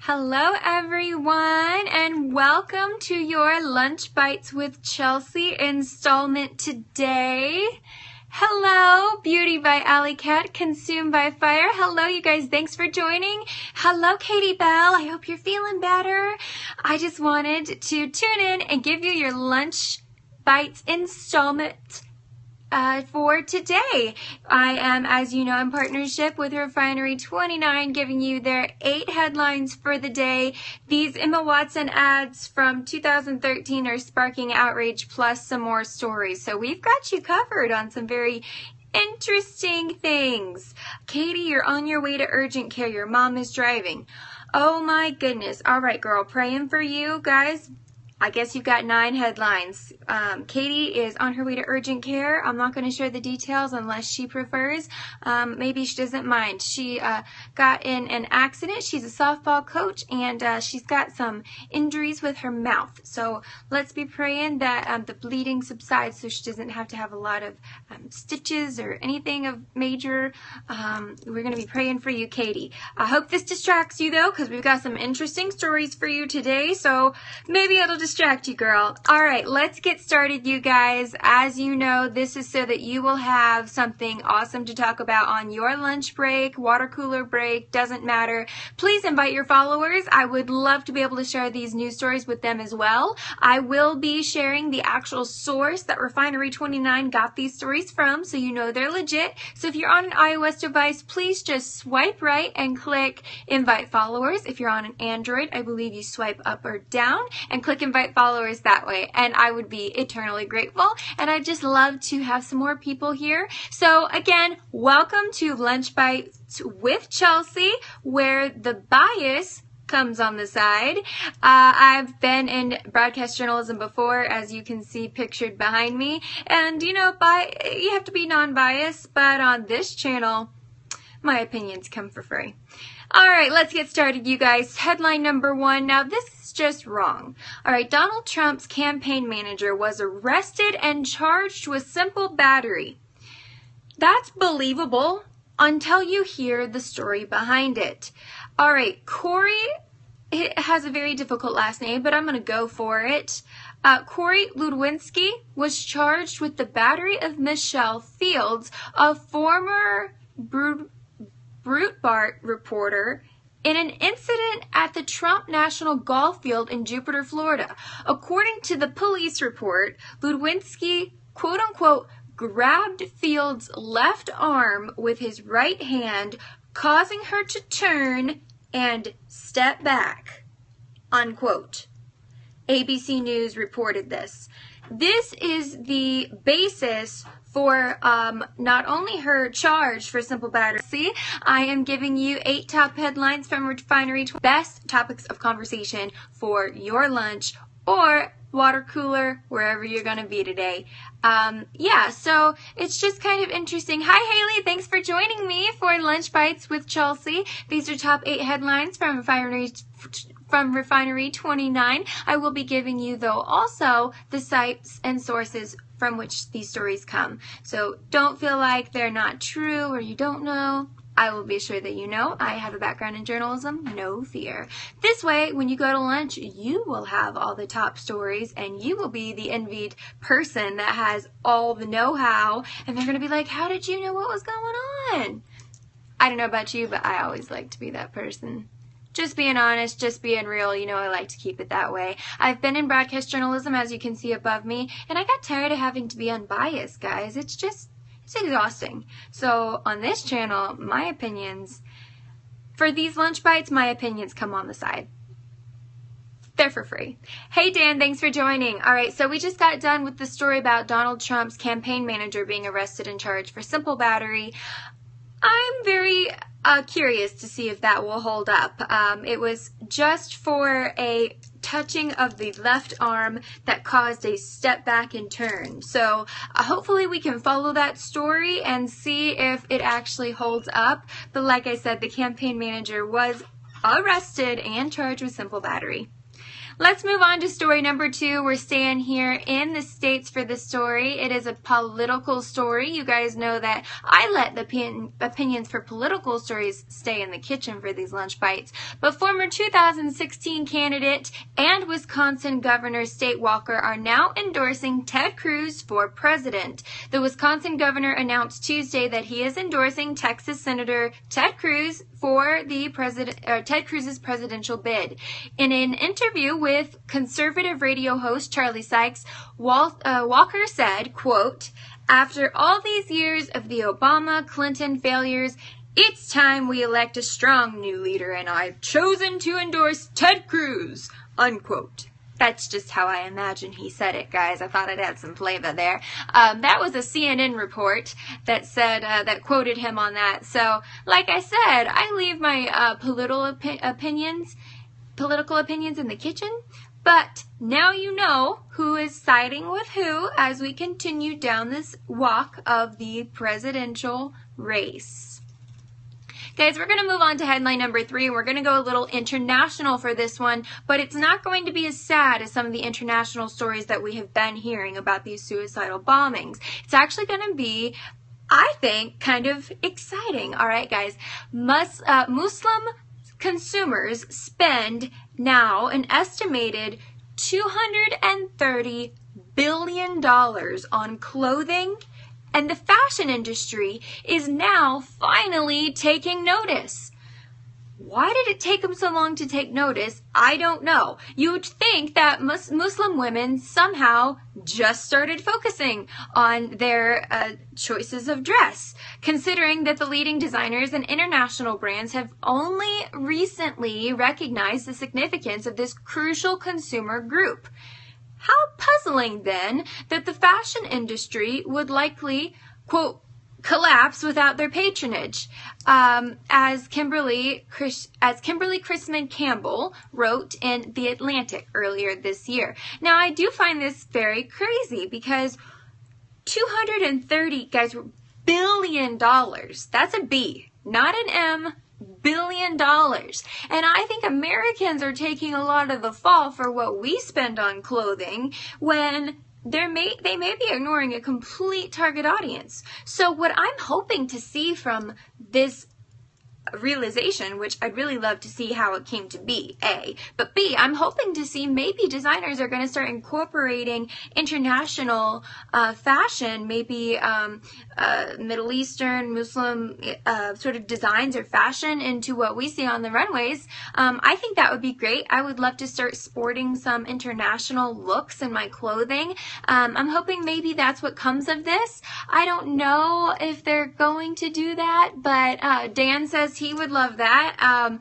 Hello everyone and welcome to your Lunch Bites with Chelsea installment today. Hello, Beauty by Alley Cat, Consumed by Fire. Hello, you guys. Thanks for joining. Hello, Katie Bell. I hope you're feeling better. I just wanted to tune in and give you your Lunch Bites installment for today. I am, as you know, in partnership with Refinery 29, giving you their 8 headlines for the day. These Emma Watson ads from 2013 are sparking outrage, plus some more stories. So we've got you covered on some very interesting things. Katie, you're on your way to urgent care. Your mom is driving. Oh my goodness. All right, girl. Praying for you guys. I guess you've got 9 headlines. Katie is on her way to urgent care. I'm not going to share the details unless she prefers. Maybe she doesn't mind. She got in an accident. She's a softball coach, and she's got some injuries with her mouth. So let's be praying that the bleeding subsides so she doesn't have to have a lot of stitches or anything of major. We're going to be praying for you, Katie. I hope this distracts you, though, because we've got some interesting stories for you today. So maybe it'll distract you, girl. All right, let's get started, you guys. As you know, this is so that you will have something awesome to talk about on your lunch break, water cooler break, doesn't matter. Please invite your followers. I would love to be able to share these news stories with them as well. I will be sharing the actual source that Refinery 29 got these stories from, so you know they're legit. So if you're on an iOS device, please just swipe right and click invite followers. If you're on an Android, I believe you swipe up or down and click invite followers that way, and I would be eternally grateful, and I'd just love to have some more people here. So again, welcome to Lunch Bites with Chelsea, where the bias comes on the side. I've been in broadcast journalism before, as you can see pictured behind me, and you know, you have to be non-biased, but on this channel, my opinions come for free. All right, let's get started, you guys. Headline number 1. Now, this is just wrong. All right, Donald Trump's campaign manager was arrested and charged with simple battery. That's believable until you hear the story behind it. All right, Corey, it has a very difficult last name, but I'm going to go for it. Corey Ludwinski was charged with the battery of Michelle Fields, a former Breitbart reporter, in an incident at the Trump National Golf Field in Jupiter, Florida. According to the police report, Ludwinski, quote-unquote, grabbed Fields' left arm with his right hand, causing her to turn and step back, unquote. ABC News reported this. This is the basis for not only her charge for simple battery. See, I am giving you 8 top headlines from Refinery, best topics of conversation for your lunch or water cooler, wherever you're going to be today. Yeah, so it's just kind of interesting. Hi, Haley. Thanks for joining me for Lunch Bites with Chelsea. These are top 8 headlines from Refinery 29. I will be giving you, though, also the sites and sources from which these stories come. So don't feel like they're not true or you don't know. I will be sure that you know. I have a background in journalism, no fear. This way, when you go to lunch, you will have all the top stories and you will be the envied person that has all the know-how, and they're going to be like, how did you know what was going on? I don't know about you, but I always like to be that person. Just being honest, just being real, you know, I like to keep it that way. I've been in broadcast journalism, as you can see above me, and I got tired of having to be unbiased, guys. It's exhausting. So on this channel, my opinions, for these lunch bites, my opinions come on the side. They're for free. Hey, Dan, thanks for joining. All right, so we just got done with the story about Donald Trump's campaign manager being arrested and charged for simple battery. I'm very curious to see if that will hold up. It was just for a touching of the left arm that caused a step back and turn. So hopefully we can follow that story and see if it actually holds up. But like I said, the campaign manager was arrested and charged with simple battery. Let's move on to story number 2. We're staying here in the States for this story. It is a political story. You guys know that I let the opinions for political stories stay in the kitchen for these lunch bites. But former 2016 candidate and Wisconsin Governor State Walker are now endorsing Ted Cruz for president. The Wisconsin governor announced Tuesday that he is endorsing Texas Senator Ted Cruz for the Ted Cruz's presidential bid. In an interview with conservative radio host Charlie Sykes, Walker said, quote, "After all these years of the Obama-Clinton failures, it's time we elect a strong new leader, and I've chosen to endorse Ted Cruz," unquote. That's just how I imagine he said it, guys. I thought it had some flavor there. That was a CNN report that said, that quoted him on that. So, like I said, I leave my political opinions in the kitchen. But now you know who is siding with who as we continue down this walk of the presidential race. Guys, we're going to move on to headline number 3. We're going to go a little international for this one, but it's not going to be as sad as some of the international stories that we have been hearing about these suicidal bombings. It's actually going to be, I think, kind of exciting. All right, guys. Muslim consumers spend now an estimated $230 billion on clothing, and the fashion industry is now finally taking notice. Why did it take them so long to take notice? I don't know. You would think that Muslim women somehow just started focusing on their choices of dress, considering that the leading designers and international brands have only recently recognized the significance of this crucial consumer group. How puzzling, then, that the fashion industry would likely, quote, collapse without their patronage, as Kimberly Chrisman Campbell wrote in The Atlantic earlier this year. Now, I do find this very crazy because $230 billion, that's a B, not an M, $billion. And I think Americans are taking a lot of the fall for what we spend on clothing when they may be ignoring a complete target audience. So what I'm hoping to see from this realization, which I'd really love to see how it came to be, A. But B, I'm hoping to see maybe designers are going to start incorporating international fashion, maybe Middle Eastern, Muslim sort of designs or fashion into what we see on the runways. I think that would be great. I would love to start sporting some international looks in my clothing. I'm hoping maybe that's what comes of this. I don't know if they're going to do that, but Dan says he would love that.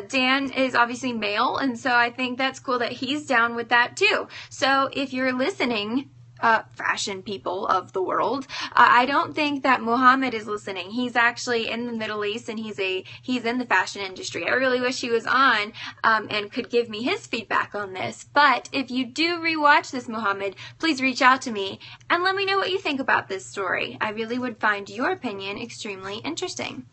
Dan is obviously male, and so I think that's cool that he's down with that too. So if you're listening, fashion people of the world, I don't think that Muhammad is listening. He's actually in the Middle East, and he's in the fashion industry. I really wish he was on and could give me his feedback on this. But if you do rewatch this, Muhammad, please reach out to me and let me know what you think about this story. I really would find your opinion extremely interesting.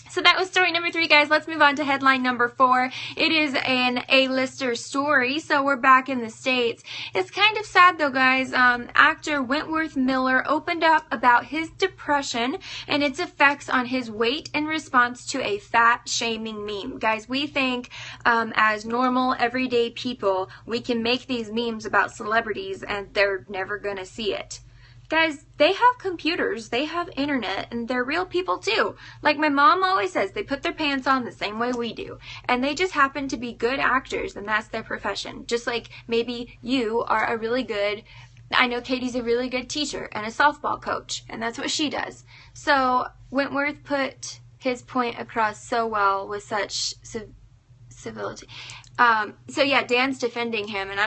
So that was story number 3, guys. Let's move on to headline number 4. It is an A-lister story, so we're back in the States. It's kind of sad, though, guys. Actor Wentworth Miller opened up about his depression and its effects on his weight in response to a fat-shaming meme. Guys, we think as normal, everyday people, we can make these memes about celebrities and they're never going to see it. Guys, they have computers, they have internet, and they're real people too. Like my mom always says, they put their pants on the same way we do. And they just happen to be good actors, and that's their profession. Just like maybe you are a really good, I know Katie's a really good teacher and a softball coach, and that's what she does. So Wentworth put his point across so well with such civility. So yeah, Dan's defending him, and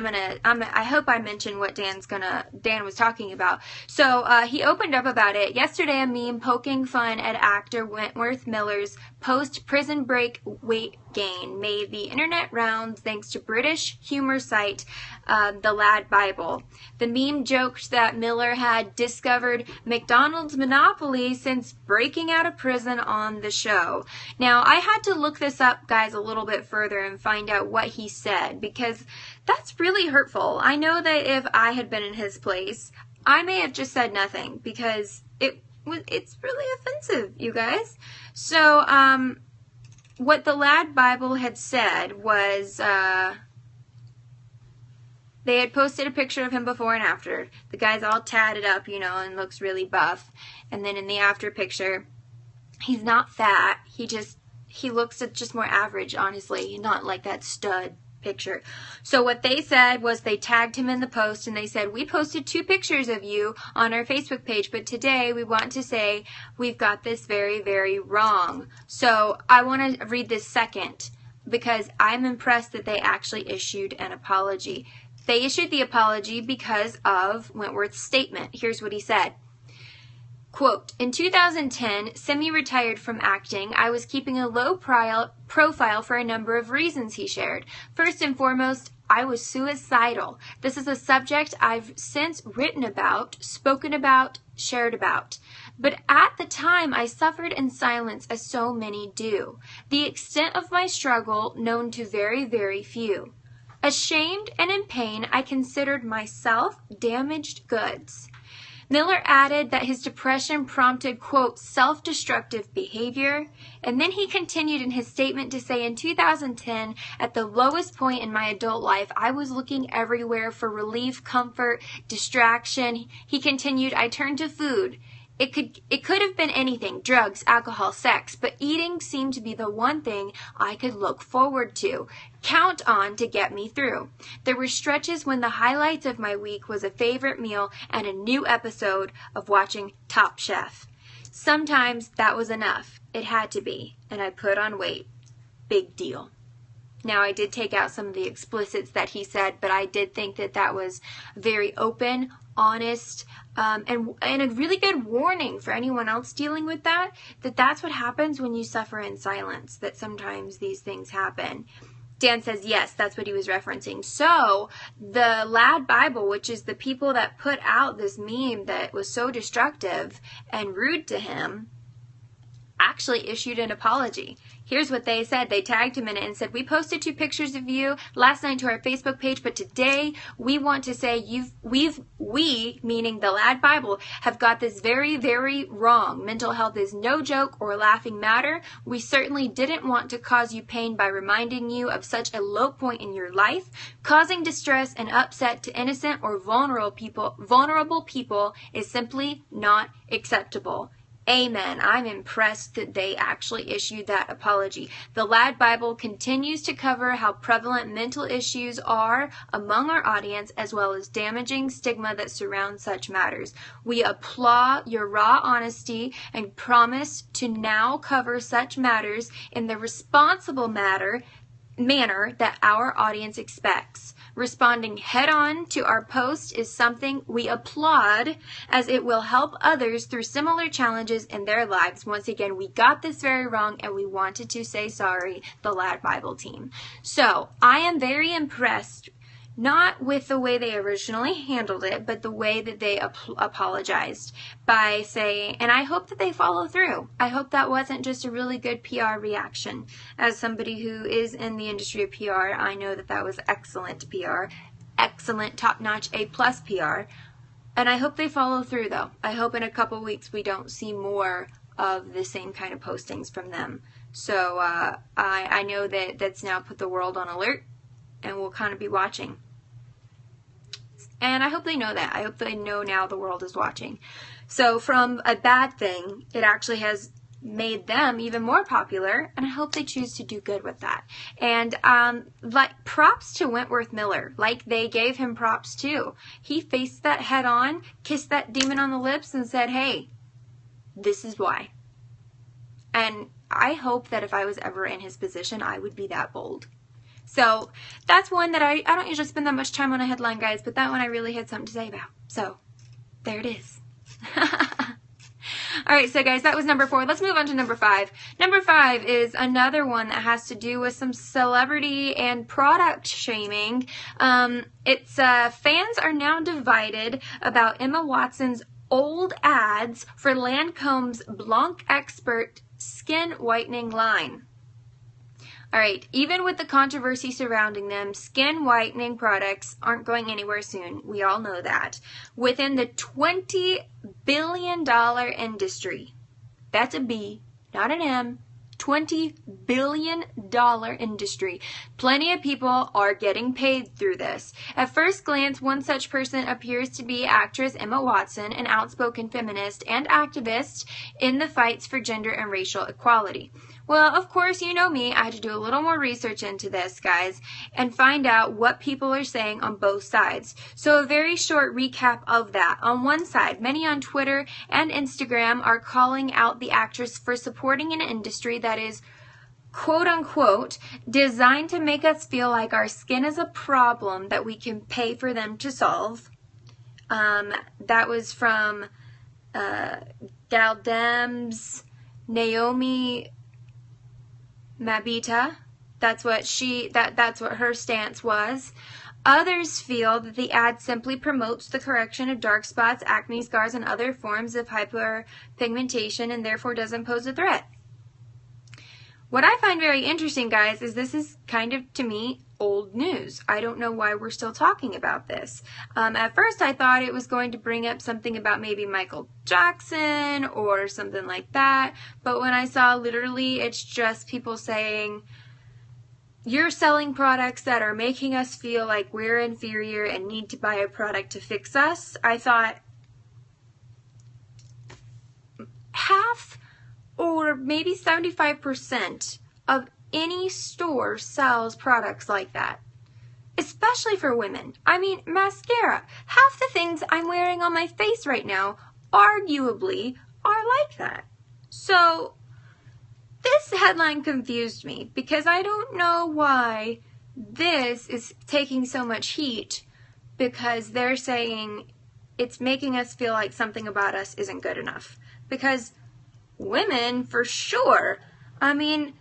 I hope I mention what Dan was talking about. So, he opened up about it. Yesterday, a meme poking fun at actor Wentworth Miller's post-prison break weight gain made the internet rounds thanks to British humor site, The Lad Bible. The meme joked that Miller had discovered McDonald's monopoly since breaking out of prison on the show. Now, I had to look this up, guys, a little bit further and find out what he said, because that's really hurtful. I know that if I had been in his place, I may have just said nothing because it's really offensive, you guys. So, what the Lad Bible had said was, they had posted a picture of him before and after. The guy's all tatted up, you know, and looks really buff. And then in the after picture, he's not fat. He looks just more average, honestly, not like that stud picture. So what they said was they tagged him in the post and they said, we posted 2 pictures of you on our Facebook page, but today we want to say we've got this very, very wrong. So I want to read this second because I'm impressed that they actually issued an apology. They issued the apology because of Wentworth's statement. Here's what he said. Quote, in 2010, semi-retired from acting, I was keeping a low profile for a number of reasons, he shared. First and foremost, I was suicidal. This is a subject I've since written about, spoken about, shared about. But at the time, I suffered in silence as so many do. The extent of my struggle known to very, very few. Ashamed and in pain, I considered myself damaged goods. Miller added that his depression prompted, quote, self-destructive behavior, and then he continued in his statement to say, in 2010, at the lowest point in my adult life, I was looking everywhere for relief, comfort, distraction. He continued, I turned to food. It could have been anything, drugs, alcohol, sex, but eating seemed to be the one thing I could look forward to, count on to get me through. There were stretches when the highlights of my week was a favorite meal and a new episode of watching Top Chef. Sometimes that was enough. It had to be, and I put on weight. Big deal. Now, I did take out some of the explicits that he said, but I did think that that was very open, honest, and a really good warning for anyone else dealing with that that's what happens when you suffer in silence, that sometimes these things happen. Dan says, yes, that's what he was referencing. So the Lad Bible, which is the people that put out this meme that was so destructive and rude to him, actually issued an apology. Here's what they said. They tagged him in it and said, we posted 2 pictures of you last night to our Facebook page, but today we want to say we, meaning the Lad Bible, have got this very, very wrong. Mental health is no joke or laughing matter. We certainly didn't want to cause you pain by reminding you of such a low point in your life. Causing distress and upset to innocent or vulnerable people is simply not acceptable. Amen. I'm impressed that they actually issued that apology. The Lad Bible continues to cover how prevalent mental issues are among our audience, as well as damaging stigma that surrounds such matters. We applaud your raw honesty and promise to now cover such matters in the responsible manner that our audience expects. Responding head-on to our post is something we applaud, as it will help others through similar challenges in their lives. Once again, we got this very wrong and we wanted to say sorry, the Lad Bible team. So I am very impressed, not with the way they originally handled it, but the way that they apologized by saying, and I hope that they follow through. I hope that wasn't just a really good PR reaction. As somebody who is in the industry of PR, I know that that was excellent PR, excellent, top-notch, A+ PR. And I hope they follow through, though. I hope in a couple weeks we don't see more of the same kind of postings from them. So I know that that's now put the world on alert, and we'll kind of be watching. And I hope they know that. I hope they know now the world is watching. So from a bad thing, it actually has made them even more popular, and I hope they choose to do good with that. And like props to Wentworth Miller, like they gave him props too. He faced that head on, kissed that demon on the lips, and said, hey, this is why. And I hope that if I was ever in his position, I would be that bold. So that's one that I don't usually spend that much time on a headline, guys, but that one I really had something to say about. So there it is. All right, so guys, that was number 4. Let's move on to number 5. Number 5 is another one that has to do with some celebrity and product shaming. It's fans are now divided about Emma Watson's old ads for Lancome's Blanc Expert skin whitening line. All right, even with the controversy surrounding them, skin whitening products aren't going anywhere soon. We all know that. Within the $20 billion industry, that's a B, not an M, $20 billion industry. Plenty of people are getting paid through this. At first glance, one such person appears to be actress Emma Watson, an outspoken feminist and activist in the fights for gender and racial equality. Well, of course, you know me. I had to do a little more research into this, guys, and find out what people are saying on both sides. So a very short recap of that. On one side, many on Twitter and Instagram are calling out the actress for supporting an industry that is, quote unquote, designed to make us feel like our skin is a problem that we can pay for them to solve. That was from Galdem's Naomi Mabita. That's what her stance was. Others feel that the ad simply promotes the correction of dark spots, acne scars, and other forms of hyperpigmentation and therefore doesn't pose a threat. What I find very interesting, guys, is this is kind of, to me, old news. I don't know why we're still talking about this. At first, I thought it was going to bring up something about maybe Michael Jackson or something like that. But when I saw literally it's just people saying, you're selling products that are making us feel like we're inferior and need to buy a product to fix us, I thought half or maybe 75% of any store sells products like that, especially for women. I mean, mascara. Half the things I'm wearing on my face right now arguably are like that. So this headline confused me because I don't know why this is taking so much heat, because they're saying it's making us feel like something about us isn't good enough. Because women, for sure, I mean,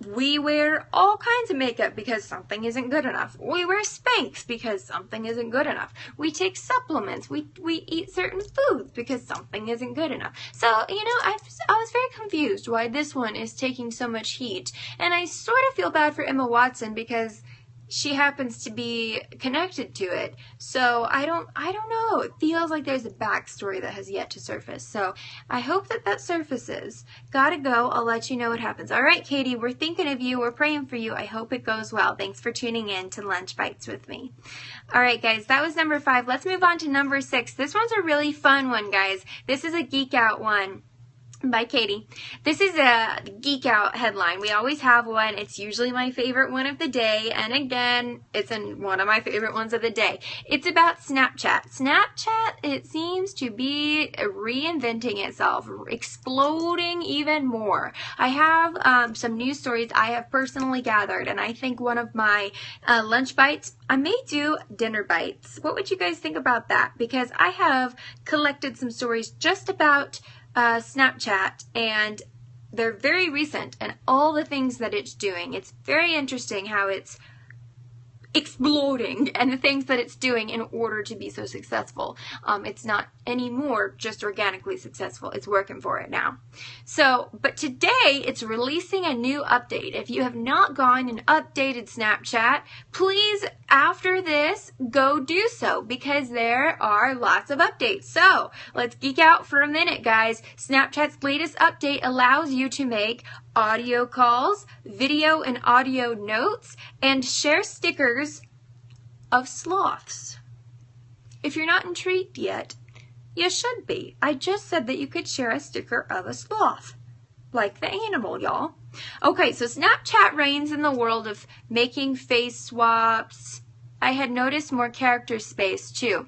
we wear all kinds of makeup because something isn't good enough. We wear Spanx because something isn't good enough. We take supplements. We eat certain foods because something isn't good enough. So, you know, I was very confused why this one is taking so much heat. And I sort of feel bad for Emma Watson because she happens to be connected to it. So I don't know. It feels like there's a backstory that has yet to surface. So I hope that surfaces. Gotta go. I'll let you know what happens. All right, Katie, we're thinking of you. We're praying for you. I hope it goes well. Thanks for tuning in to Lunch Bites with me. All right, guys, that was number 5. Let's move on to number 6. This one's a really fun one, guys. This is a geek out one by Katie. This is a geek out headline. We always have one. It's usually my favorite one of the day. And again, it's one of my favorite ones of the day. It's about Snapchat. Snapchat, it seems to be reinventing itself, exploding even more. I have some news stories I have personally gathered, and I think one of my lunch bites, I may do dinner bites. What would you guys think about that? Because I have collected some stories just about Snapchat, and they're very recent, and all the things that it's doing. It's very interesting how it's exploding and the things that it's doing in order to be so successful. It's not anymore just organically successful. It's working for it now. So, but today it's releasing a new update. If you have not gone and updated Snapchat, please, after this, go do so, because there are lots of updates. So let's geek out for a minute, guys. Snapchat's latest update allows you to make audio calls, video and audio notes, and share stickers of sloths. If you're not intrigued yet, you should be. I just said that you could share a sticker of a sloth. Like the animal, y'all. Okay, so Snapchat reigns in the world of making face swaps. I had noticed more character space too.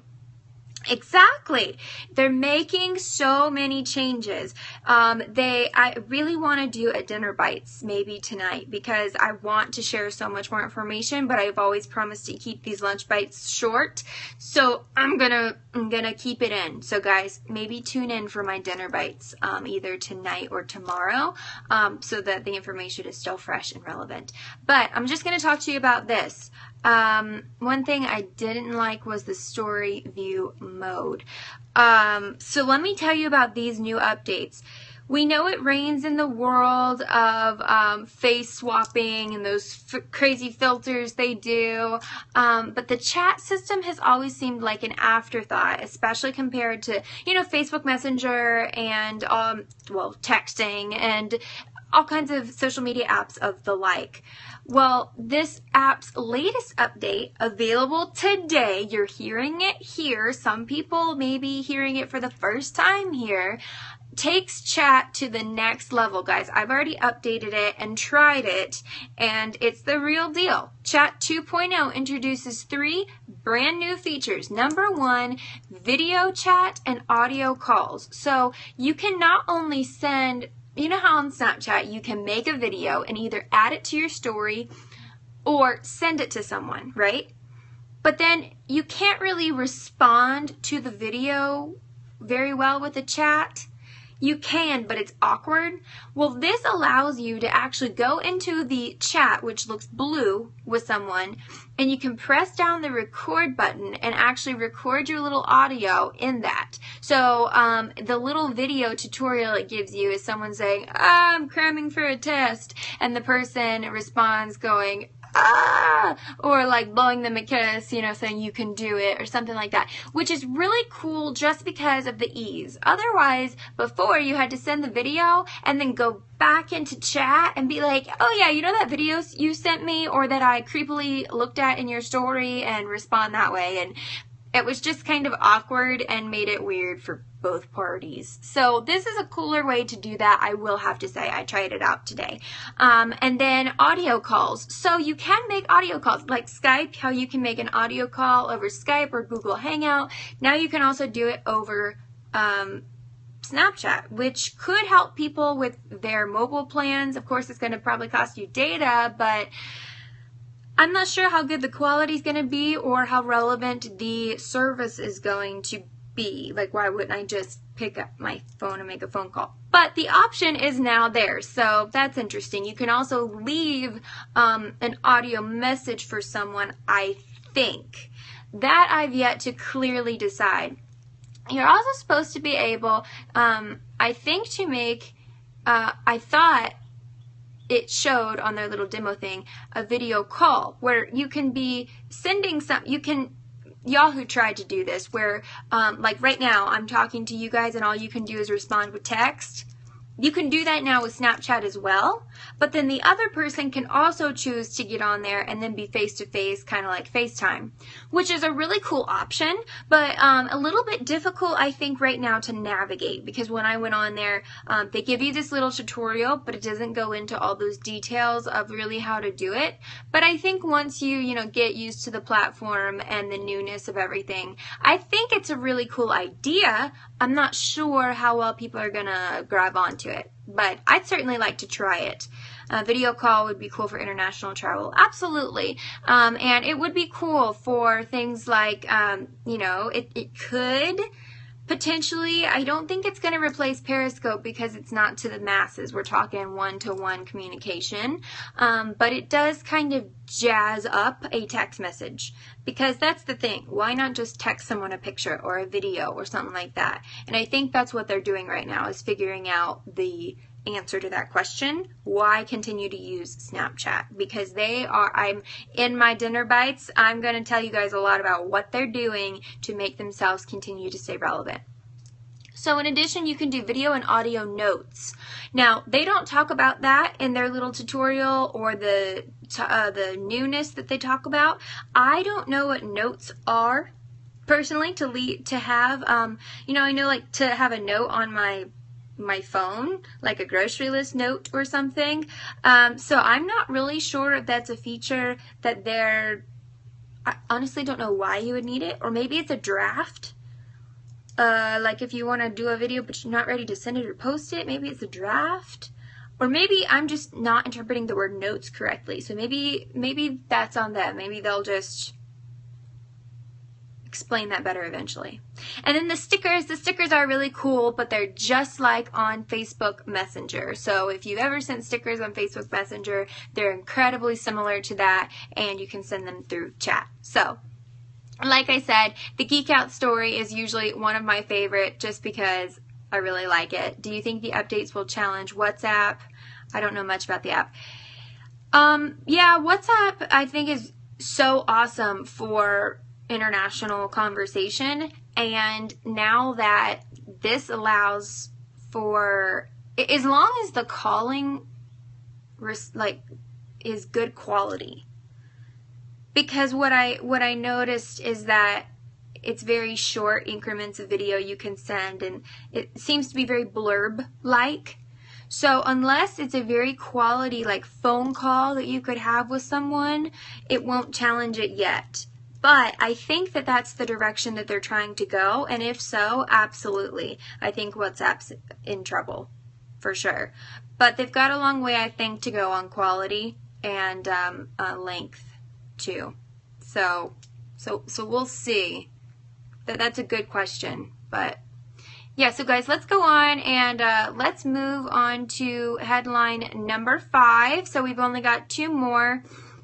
Exactly. They're making so many changes. I really want to do a dinner bites maybe tonight, because I want to share so much more information, but I've always promised to keep these lunch bites short. So I'm gonna keep it in. So guys, maybe tune in for my dinner bites either tonight or tomorrow, so that the information is still fresh and relevant. But I'm just gonna talk to you about this. One thing I didn't like was the story view mode. So let me tell you about these new updates. We know it reigns in the world of face swapping and those crazy filters they do, but the chat system has always seemed like an afterthought, especially compared to, you know, Facebook Messenger and, well, texting and all kinds of social media apps of the like. Well, this app's latest update, available today, you're hearing it here, some people may be hearing it for the first time here, takes chat to the next level, guys. I've already updated it and tried it, and it's the real deal. Chat 2.0 introduces 3 brand new features. Number 1, video chat and audio calls. So you can not only send, you know how on Snapchat you can make a video and either add it to your story or send it to someone, right? But then you can't really respond to the video very well with a chat. You can, but it's awkward. Well, this allows you to actually go into the chat, which looks blue, with someone, and you can press down the record button and actually record your little audio in that. So the little video tutorial it gives you is someone saying, I'm cramming for a test, and the person responds going, or like blowing them a kiss, you know, saying you can do it or something like that, which is really cool just because of the ease. Otherwise, before you had to send the video and then go back into chat and be like, oh yeah, you know that video you sent me or that I creepily looked at in your story, and respond that way. And it was just kind of awkward and made it weird for both parties. So this is a cooler way to do that, I will have to say. I tried it out today. And then audio calls. So you can make audio calls like Skype, how you can make an audio call over Skype or Google Hangout. Now you can also do it over Snapchat, which could help people with their mobile plans. Of course, it's going to probably cost you data, but I'm not sure how good the quality is going to be or how relevant the service is going to be. Like, why wouldn't I just pick up my phone and make a phone call? But the option is now there, so that's interesting. You can also leave an audio message for someone, I think. That I've yet to clearly decide. You're also supposed to be able, I think, to make, I thought it showed on their little demo thing, a video call where you can be sending some, you can, Yahoo tried to do this where, like right now, I'm talking to you guys and all you can do is respond with text. You can do that now with Snapchat as well, but then the other person can also choose to get on there and then be face-to-face, kind of like FaceTime, which is a really cool option, but a little bit difficult, I think, right now to navigate, because when I went on there, they give you this little tutorial, but it doesn't go into all those details of really how to do it. But I think once you know, get used to the platform and the newness of everything, I think it's a really cool idea. I'm not sure how well people are gonna grab onto it, but I'd certainly like to try it. Video call would be cool for international travel, absolutely, and it would be cool for things like, you know, it could potentially, I don't think it's going to replace Periscope because it's not to the masses. We're talking one-to-one communication, but it does kind of jazz up a text message, because that's the thing. Why not just text someone a picture or a video or something like that? And I think that's what they're doing right now, is figuring out the answer to that question. Why continue to use Snapchat? Because they are, I'm in my dinner bites, I'm going to tell you guys a lot about what they're doing to make themselves continue to stay relevant. So in addition, you can do video and audio notes. Now, they don't talk about that in their little tutorial or the newness that they talk about. I don't know what notes are, personally, to have. You know, I know, like, to have a note on my phone, like a grocery list note or something. So I'm not really sure if that's a feature that I honestly don't know why you would need it. Or maybe it's a draft. Like if you want to do a video but you're not ready to send it or post it, maybe it's a draft. Or maybe I'm just not interpreting the word notes correctly. So maybe that's on them. Maybe they'll just explain that better eventually. And then the stickers are really cool, but they're just like on Facebook Messenger. So if you've ever sent stickers on Facebook Messenger, they're incredibly similar to that, and you can send them through chat. So like I said, the Geek Out story is usually one of my favorite, just because I really like it. Do you think the updates will challenge WhatsApp? I don't know much about the app. Yeah, WhatsApp I think is so awesome for international conversation, and now that this allows for, as long as the calling like is good quality, because what I noticed is that it's very short increments of video you can send, and it seems to be very blurb like. So unless it's a very quality like phone call that you could have with someone, it won't challenge it yet. But I think that that's the direction that they're trying to go, and if so, absolutely. I think WhatsApp's in trouble, for sure. But they've got a long way, I think, to go on quality and length too. So we'll see. That's a good question, but yeah, so guys, let's go on and let's move on to headline number 5. So we've only got 2 more.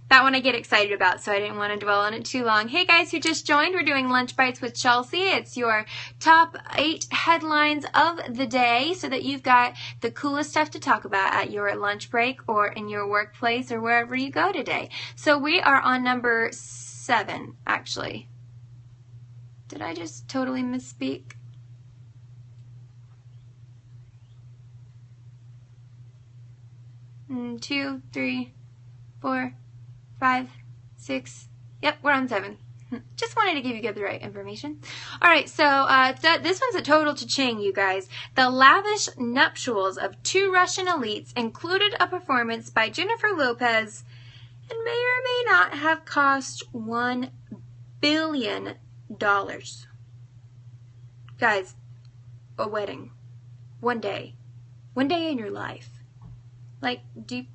That one I get excited about, so I didn't want to dwell on it too long. Hey guys who just joined, we're doing Lunch Bites with Chelsea. It's your top 8 headlines of the day so that you've got the coolest stuff to talk about at your lunch break or in your workplace or wherever you go today. So we are on number 7, actually. Did I just totally misspeak? Two, 3, 4, 5, 6. Yep, we're on 7. Just wanted to give you the right information. All right, so this one's a total cha-ching, you guys. The lavish nuptials of 2 Russian elites included a performance by Jennifer Lopez and may or may not have cost $1 billion. Guys, a wedding. One day in your life. Like, do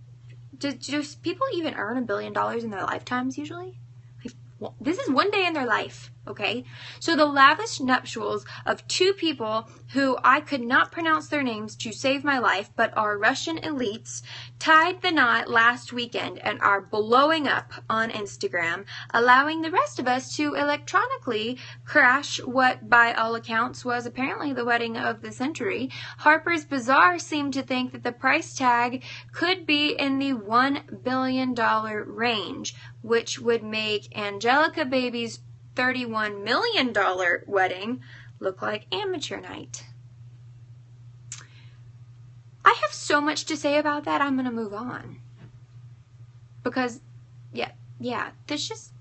people even earn $1 billion in their lifetimes usually? Like, well, this is one day in their life, okay? So the lavish nuptials of 2 people who I could not pronounce their names to save my life, but are Russian elites, tied the knot last weekend and are blowing up on Instagram, allowing the rest of us to electronically crash what by all accounts was apparently the wedding of the century. Harper's Bazaar seemed to think that the price tag could be in the $1 billion range, which would make Angelica Baby's $31 million wedding look like amateur night. I have so much to say about that, I'm going to move on. Because, yeah, there's just,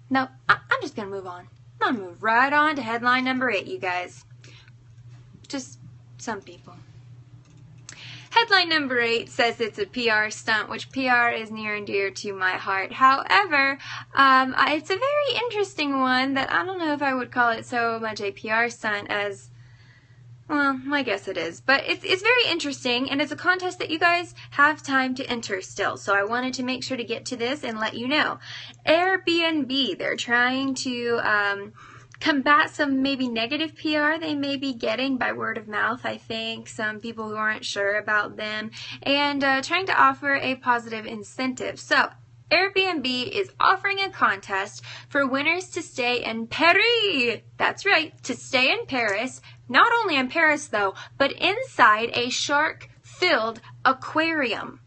no, I'm just going to move on. I'm going to move right on to headline number 8, you guys. Just some people. Headline number 8 says it's a PR stunt, which PR is near and dear to my heart. However, it's a very interesting one that I don't know if I would call it so much a PR stunt as, well, I guess it is. But it's very interesting, and it's a contest that you guys have time to enter still. So I wanted to make sure to get to this and let you know. Airbnb, they're trying to combat some maybe negative PR they may be getting by word of mouth, I think, some people who aren't sure about them, and trying to offer a positive incentive. So Airbnb is offering a contest for winners to stay in Paris. That's right, to stay in Paris. Not only in Paris, though, but inside a shark-filled aquarium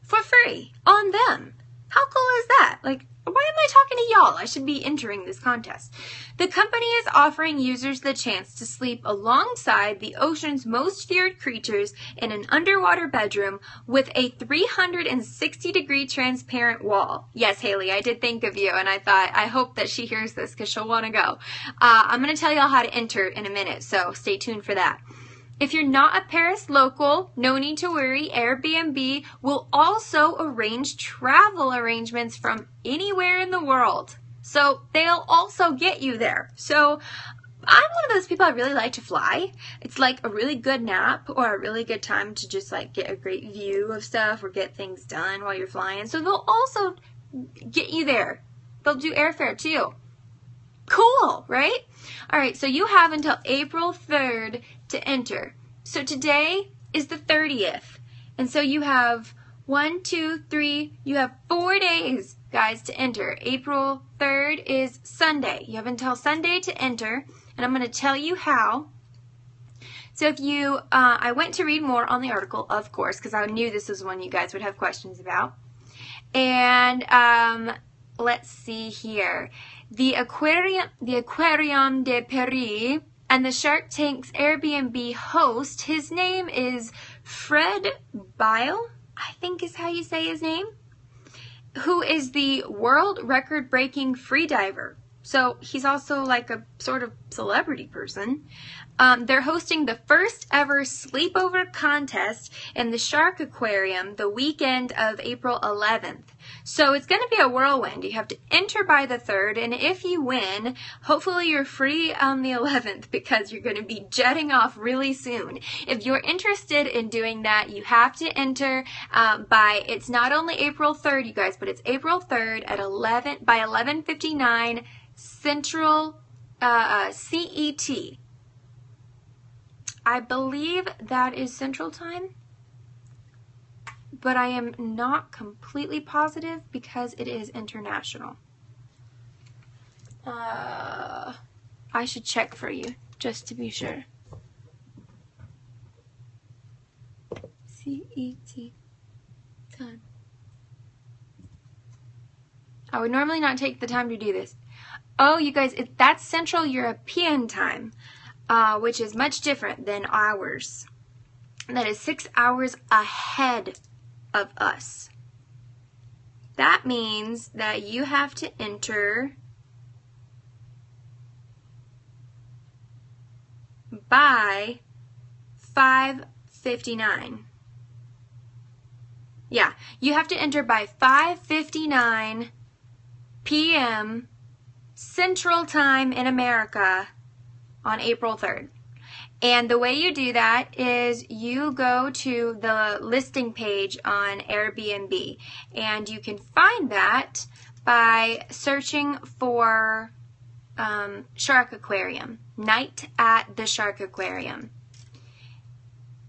for free on them. How cool is that? Like, why am I talking to y'all? I should be entering this contest. The company is offering users the chance to sleep alongside the ocean's most feared creatures in an underwater bedroom with a 360-degree transparent wall. Yes, Haley, I did think of you, and I thought, I hope that she hears this because she'll want to go. I'm going to tell y'all how to enter in a minute, so stay tuned for that. If you're not a Paris local, no need to worry. Airbnb will also arrange travel arrangements from anywhere in the world. So they'll also get you there. So I'm one of those people, I really like to fly. It's like a really good nap or a really good time to just like get a great view of stuff or get things done while you're flying. So they'll also get you there. They'll do airfare too. Cool, right? All right, so you have until April 3rd to enter. So today is the 30th. And so you have 1, 2, 3, you have 4 days guys, to enter. April 3rd is Sunday. You have until Sunday to enter, and I'm going to tell you how. So if you, I went to read more on the article, of course, because I knew this was one you guys would have questions about. And let's see here. The Aquarium de Paris and the Shark Tank's Airbnb host, his name is Fred Bile, I think is how you say his name, who is the world record-breaking freediver. So he's also like a sort of celebrity person. They're hosting the first ever sleepover contest in the Shark Aquarium the weekend of April 11th. So it's going to be a whirlwind. You have to enter by the 3rd, and if you win, hopefully you're free on the 11th because you're going to be jetting off really soon. If you're interested in doing that, you have to enter it's not only April 3rd, you guys, but it's April 3rd at by 11:59 Central CET. I believe that is Central Time, but I am not completely positive because it is international. I should check for you just to be sure. CET time. I would normally not take the time to do this. Oh, you guys, that's Central European time, which is much different than ours. That is 6 hours ahead of us. That means that you have to enter by 5:59. Yeah, you have to enter by 5:59 p.m. Central Time in America on April 3rd. And the way you do that is you go to the listing page on Airbnb, and you can find that by searching for Shark Aquarium, Night at the Shark Aquarium.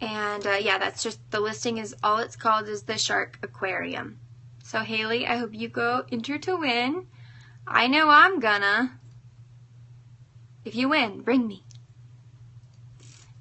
And yeah, that's just, the listing is, all it's called is the Shark Aquarium. So Haley, I hope you go enter to win. I know I'm gonna. If you win, bring me.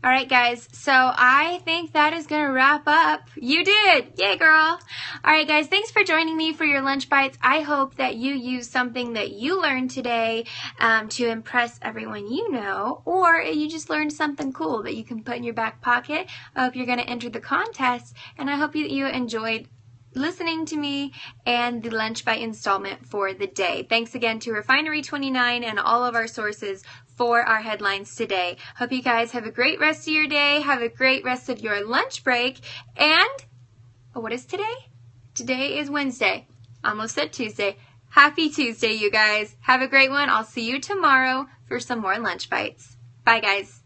Alright guys, so I think that is going to wrap up. You did! Yay girl! Alright guys, thanks for joining me for your lunch bites. I hope that you use something that you learned today to impress everyone you know, or you just learned something cool that you can put in your back pocket. I hope you're going to enter the contest, and I hope you enjoyed listening to me and the lunch bite installment for the day. Thanks again to Refinery 29 and all of our sources for our headlines today. Hope you guys have a great rest of your day. Have a great rest of your lunch break. And what is today? Today is Wednesday. Almost said Tuesday. Happy Tuesday, you guys. Have a great one. I'll see you tomorrow for some more lunch bites. Bye, guys.